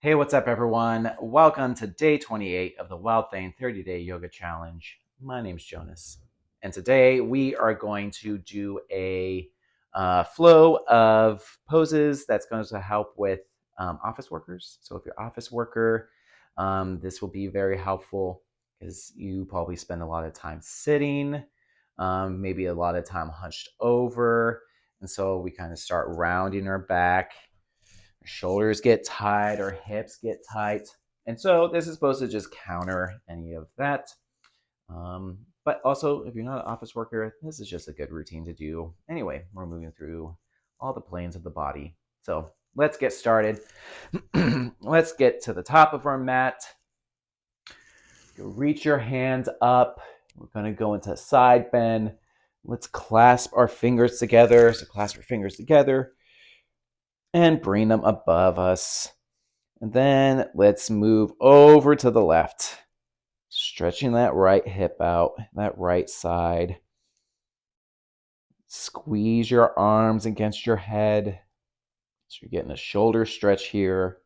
Hey, what's up, everyone? Welcome to day 28 of the Wild Thing 30-Day Yoga Challenge. My name's Jonas, and today we are going to do a flow of poses that's going to help with office workers. So, if you're an office worker, this will be very helpful because you probably spend a lot of time sitting, maybe a lot of time hunched over, and so we kind of start rounding our back. Our shoulders get tight, our hips get tight. And so this is supposed to just counter any of that. But also, if you're not an office worker, this is just a good routine to do. Anyway, we're moving through all the planes of the body. So let's get started. Let's get to the top of our mat. Reach your hands up. We're going to go into a side bend. Let's clasp our fingers together. So clasp your fingers together and bring them above us. And then let's move over to the left, stretching that right hip out, that right side. Squeeze your arms against your head. So you're getting a shoulder stretch here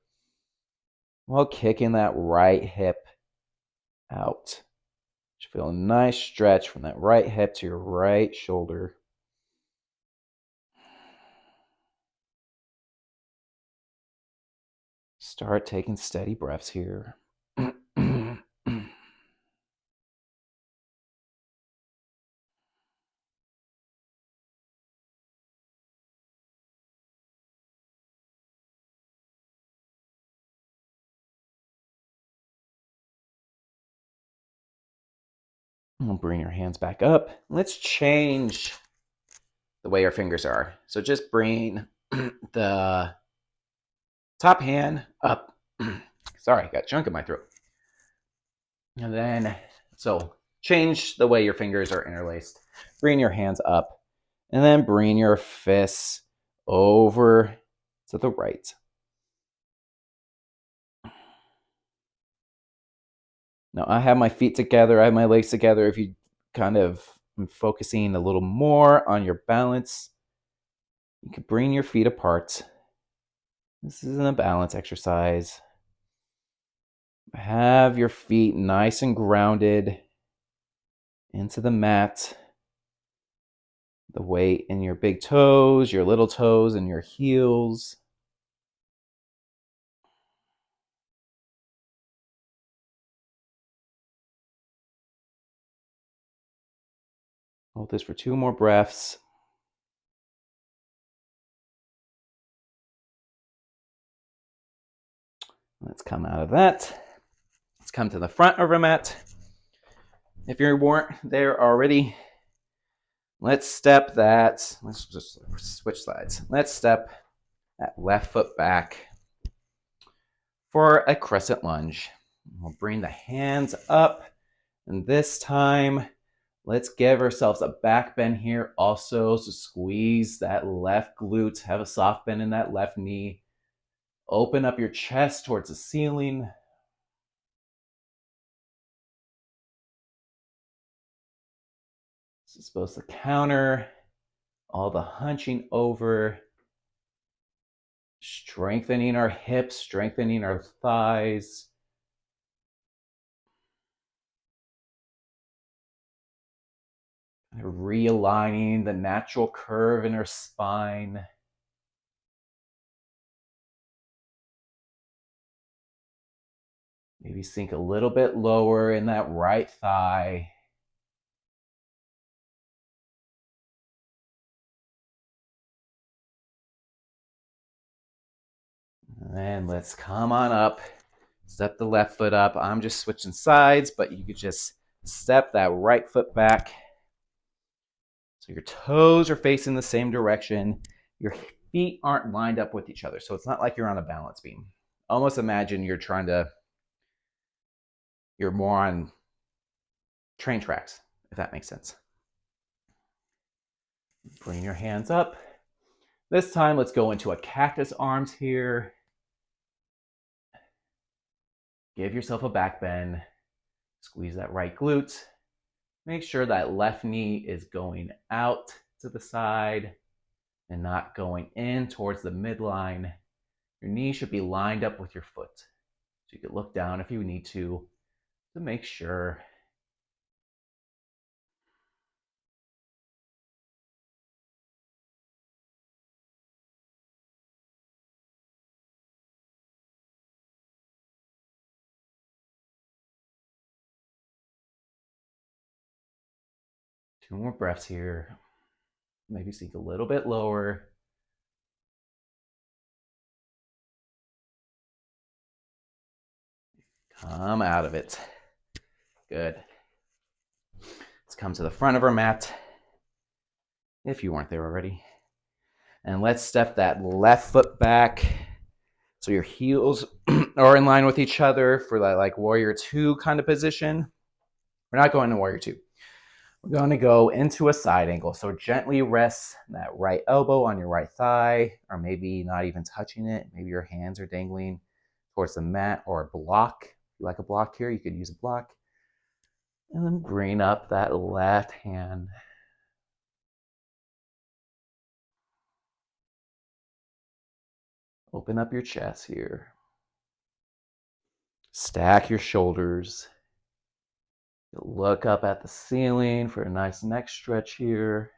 while kicking that right hip out. You feel a nice stretch from that right hip to your right shoulder. Start taking steady breaths here. We'll bring your hands back up. Let's change the way your fingers are. So just bring the top hand up. Sorry, got junk in my throat. And then, so change the way your fingers are interlaced. Bring your hands up. And then bring your fists over to the right. Now, I have my feet together. I have my legs together. If you kind of focusing a little more on your balance, you can bring your feet apart. This isn't a balance exercise. Have your feet nice and grounded into the mat. The weight in your big toes, your little toes, and your heels. Hold this for 2 more breaths. Let's come out of that. Let's come to the front of our mat. If you weren't there already, let's step that. Let's just switch sides. Let's step that left foot back for a crescent lunge. We'll bring the hands up, and this time, let's give ourselves a back bend here also. So squeeze that left glute, have a soft bend in that left knee. Open up your chest towards the ceiling. This is supposed to counter all the hunching over, strengthening our hips, strengthening our thighs. Realigning the natural curve in our spine. Maybe sink a little bit lower in that right thigh. And then let's come on up. Step the left foot up. I'm just switching sides, but you could just step that right foot back. So your toes are facing the same direction. Your feet aren't lined up with each other. So it's not like you're on a balance beam. Almost imagine you're more on train tracks, if that makes sense. Bring your hands up. This time, let's go into a cactus arms here. Give yourself a back bend. Squeeze that right glute. Make sure that left knee is going out to the side and not going in towards the midline. Your knee should be lined up with your foot. So you could look down if you need to make sure. Two more breaths here. Maybe sink a little bit lower. Come out of it. Good. Let's come to the front of our mat, if you weren't there already. And let's step that left foot back so your heels are in line with each other for that like warrior two kind of position. We're not going to warrior two. We're going to go into a side angle. So gently rest that right elbow on your right thigh, or maybe not even touching it. Maybe your hands are dangling towards the mat or a block. If you like a block here, you could use a block. And then bring up that left hand. Open up your chest here. Stack your shoulders. Look up at the ceiling for a nice neck stretch here.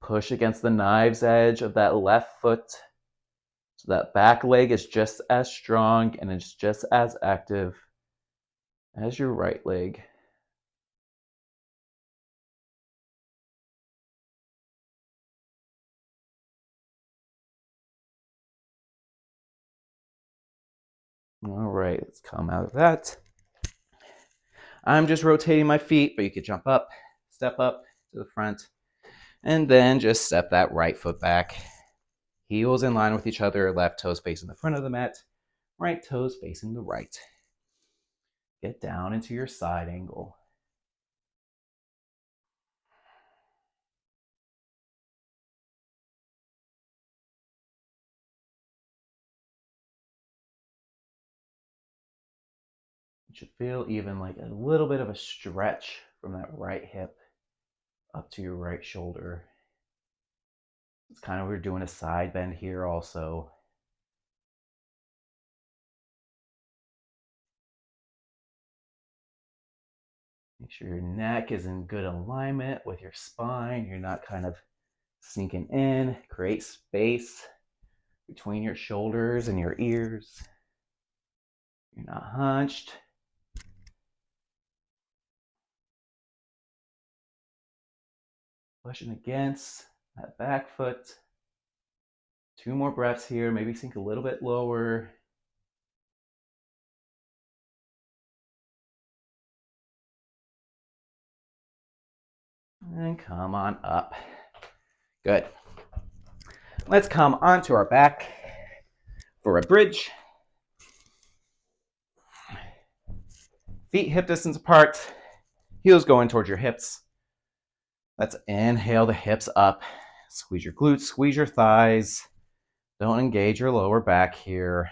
Push against the knife's edge of that left foot so that back leg is just as strong and it's just as active as your right leg. All right, let's come out of that. I'm just rotating my feet, but you could jump up, step up to the front, and then just step that right foot back. Heels in line with each other, left toes facing the front of the mat, right toes facing the right. Get down into your side angle. You should feel even like a little bit of a stretch from that right hip up to your right shoulder. It's kind of we're doing a side bend here also. Make sure your neck is in good alignment with your spine. You're not kind of sinking in. Create space between your shoulders and your ears. You're not hunched. Pushing against that back foot. Two more breaths here. Maybe sink a little bit lower. And come on up. Good. Let's come onto our back for a bridge. Feet hip distance apart. Heels going towards your hips. Let's inhale the hips up. Squeeze your glutes, squeeze your thighs. Don't engage your lower back here.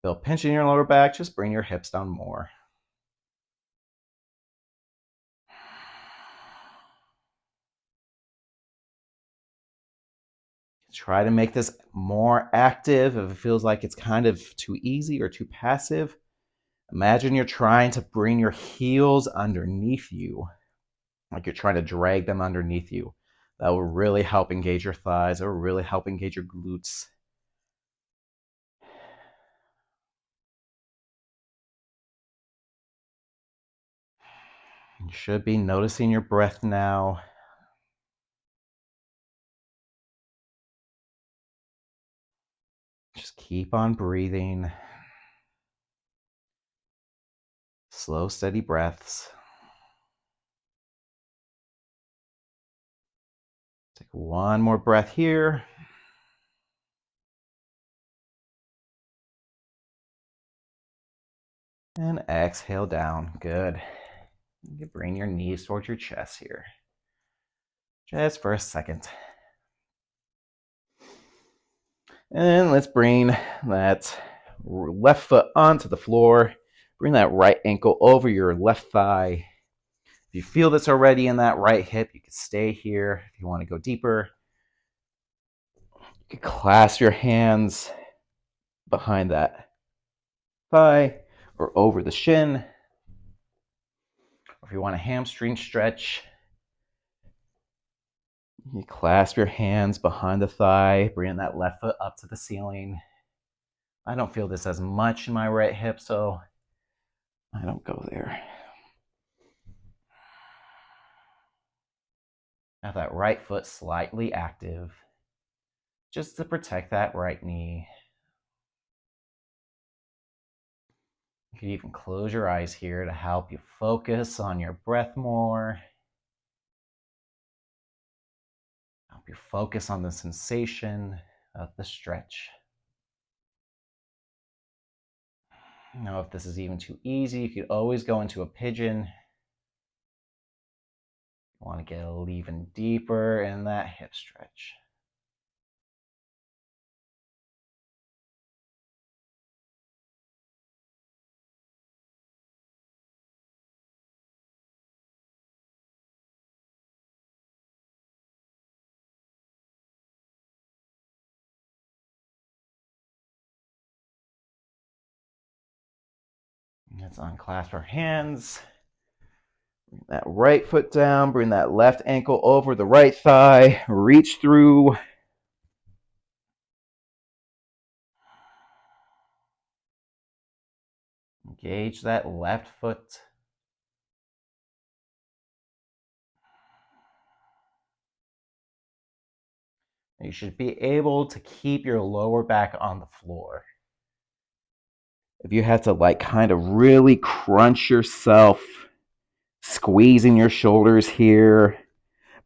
Feel pinching your lower back. Just bring your hips down more. Try to make this more active. If it feels like it's kind of too easy or too passive, imagine you're trying to bring your heels underneath you, like you're trying to drag them underneath you. That will really help engage your thighs. It will really help engage your glutes. You should be noticing your breath now. Just keep on breathing. Slow, steady breaths. Take one more breath here. And exhale down. Good. You can bring your knees towards your chest here. Just for a second. And let's bring that left foot onto the floor. Bring that right ankle over your left thigh. If you feel this already in that right hip, you can stay here. If you want to go deeper, you can clasp your hands behind that thigh or over the shin. Or if you want a hamstring stretch, you clasp your hands behind the thigh, bring that left foot up to the ceiling. I don't feel this as much in my right hip, so I don't go there. Have that right foot slightly active, just to protect that right knee. You can even close your eyes here to help you focus on your breath more. Help you focus on the sensation of the stretch. Now, if this is even too easy, you could always go into a pigeon. You want to get even deeper in that hip stretch. Let's unclasp our hands. Bring that right foot down. Bring that left ankle over the right thigh. Reach through. Engage that left foot. You should be able to keep your lower back on the floor. If you have to kind of really crunch yourself, squeezing your shoulders here,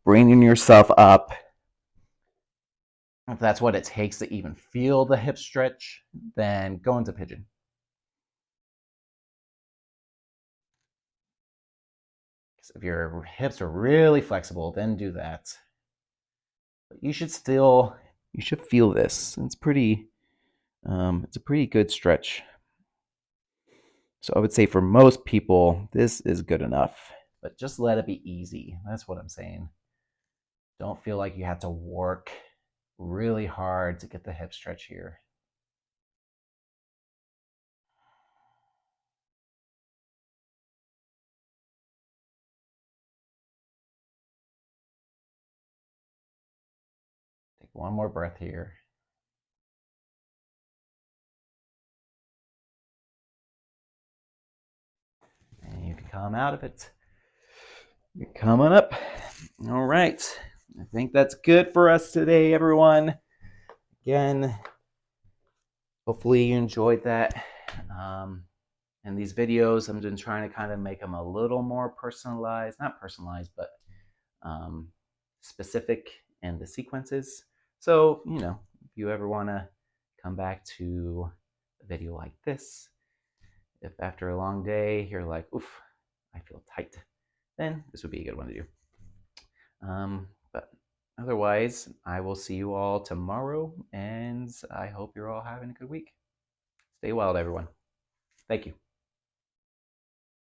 bringing yourself up, if that's what it takes to even feel the hip stretch, then go into pigeon. If your hips are really flexible, then do that. But you should feel this. It's a pretty good stretch. So I would say for most people, this is good enough. But just let it be easy. That's what I'm saying. Don't feel like you have to work really hard to get the hip stretch here. Take one more breath here. And you can come out of it. You're coming up. All right. I think that's good for us today, everyone. Again, hopefully you enjoyed that. And these videos, I'm just trying to kind of make them a little more personalized. Not personalized, but specific in the sequences. So, if you ever want to come back to a video like this, if after a long day you're like, oof, I feel tight, then this would be a good one to do. But otherwise, I will see you all tomorrow, and I hope you're all having a good week. Stay wild, everyone. Thank you.